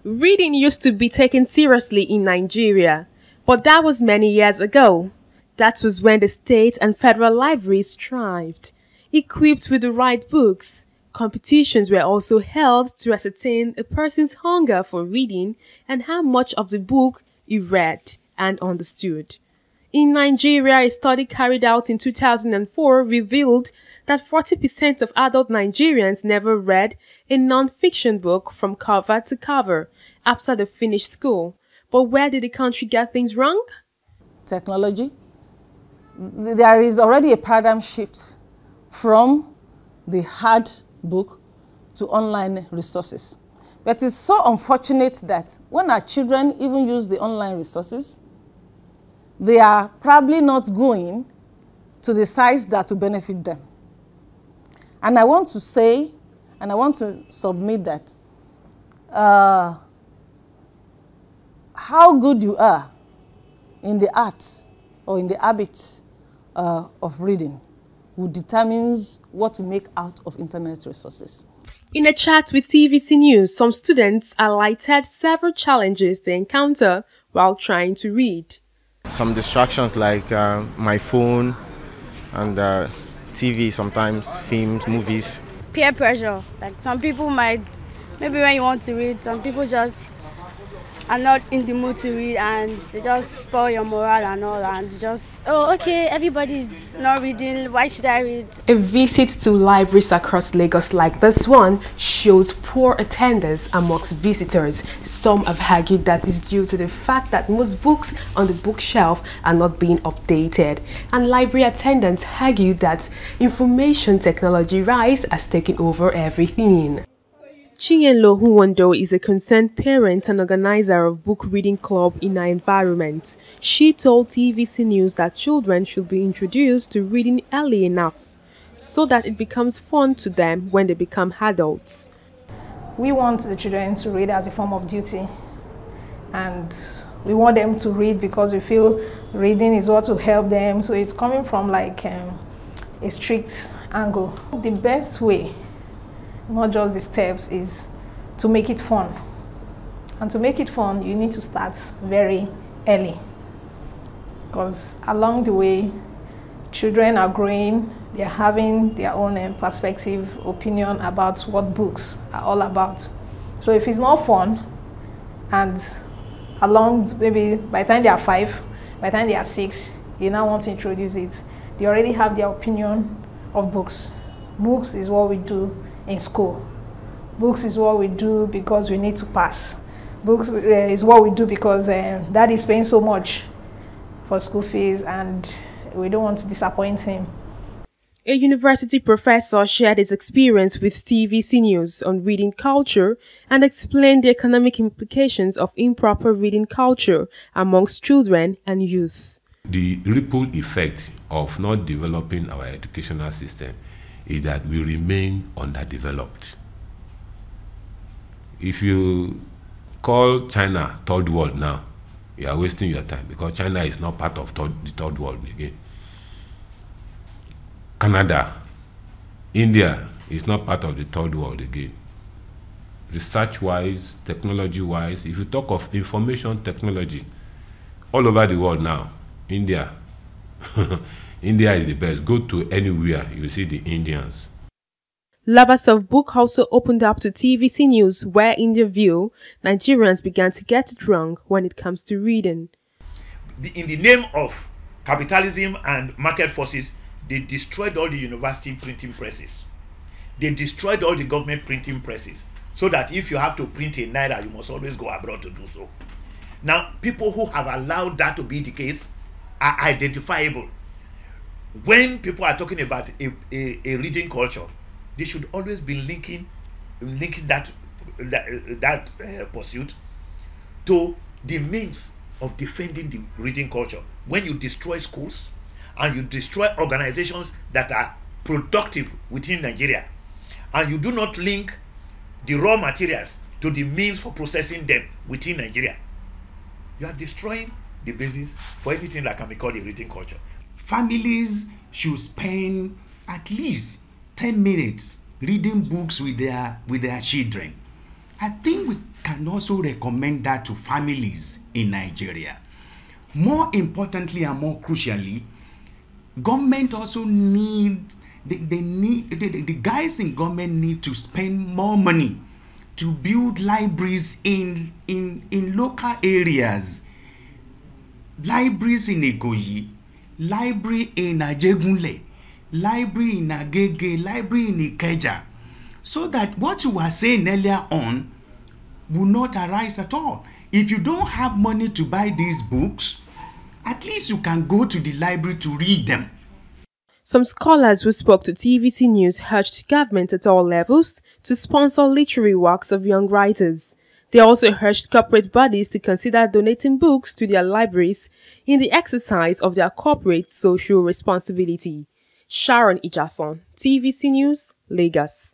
Reading used to be taken seriously in Nigeria, but that was many years ago. That was when the state and federal libraries thrived. Equipped with the right books, competitions were also held to ascertain a person's hunger for reading and how much of the book he read and understood. In Nigeria, a study carried out in 2004 revealed that 40% of adult Nigerians never read a non-fiction book from cover to cover after they finished school. But where did the country get things wrong? Technology. There is already a paradigm shift from the hard book to online resources. But it's so unfortunate that when our children even use the online resources, they are probably not going to the sites that will benefit them. And I want to say, and I want to submit that how good you are in the art or in the habit of reading will determines what to make out of internet resources. In a chat with TVC News, some students highlighted several challenges they encounter while trying to read. Some distractions like my phone and TV, sometimes films, movies. Peer pressure. Like some people might, maybe when you want to read, some people just are not in the mood to read and they just spoil your morale and all, and just, oh, okay, everybody's not reading, why should I read? A visit to libraries across Lagos like this one shows poor attendance amongst visitors. Some have argued that is due to the fact that most books on the bookshelf are not being updated. And library attendants argued that information technology rise has taken over everything. Chinyelo Huwondo is a concerned parent and organizer of book reading club in her environment. She told TVC News that children should be introduced to reading early enough so that it becomes fun to them when they become adults. We want the children to read as a form of duty, and we want them to read because we feel reading is what will help them. So it's coming from like a strict angle. The best way, not just the steps, is to make it fun. And to make it fun, you need to start very early. Because along the way, children are growing, they're having their own perspective, opinion about what books are all about. So if it's not fun, and along maybe by the time they are 5, by the time they are 6, you now want to introduce it, they already have their opinion of books. Books is what we do in school. Books is what we do because we need to pass. Books is what we do because Dad is paying so much for school fees and we don't want to disappoint him. A university professor shared his experience with TVC News on reading culture and explained the economic implications of improper reading culture amongst children and youth. The ripple effect of not developing our educational system is that we remain underdeveloped. If you call China third world now, you are wasting your time because China is not part of the third world again. Canada, India is not part of the third world again. Research-wise, technology-wise, if you talk of information technology, all over the world now, India, India is the best. Go to anywhere, you see the Indians. Lovers of book also opened up to TVC News, where in their view, Nigerians began to get it wrong when it comes to reading. In the name of capitalism and market forces, they destroyed all the university printing presses. They destroyed all the government printing presses, so that if you have to print a naira, you must always go abroad to do so. Now, people who have allowed that to be the case are identifiable. When people are talking about a reading culture, they should always be linking that pursuit to the means of defending the reading culture. When you destroy schools and you destroy organizations that are productive within Nigeria, and you do not link the raw materials to the means for processing them within Nigeria, you are destroying the basis for anything that can be called a reading culture. Families should spend at least 10 minutes reading books with their children. I think we can also recommend that to families in Nigeria. More importantly and more crucially, government also need, the guys in government need to spend more money to build libraries in local areas. Libraries in Ikoyi, library in Ajegunle, library in Agege, library in Ikeja, so that what you were saying earlier on will not arise at all. If you don't have money to buy these books, at least you can go to the library to read them. Some scholars who spoke to TVC News urged government at all levels to sponsor literary works of young writers. They also urged corporate bodies to consider donating books to their libraries in the exercise of their corporate social responsibility. Sharon Ijason, TVC News, Lagos.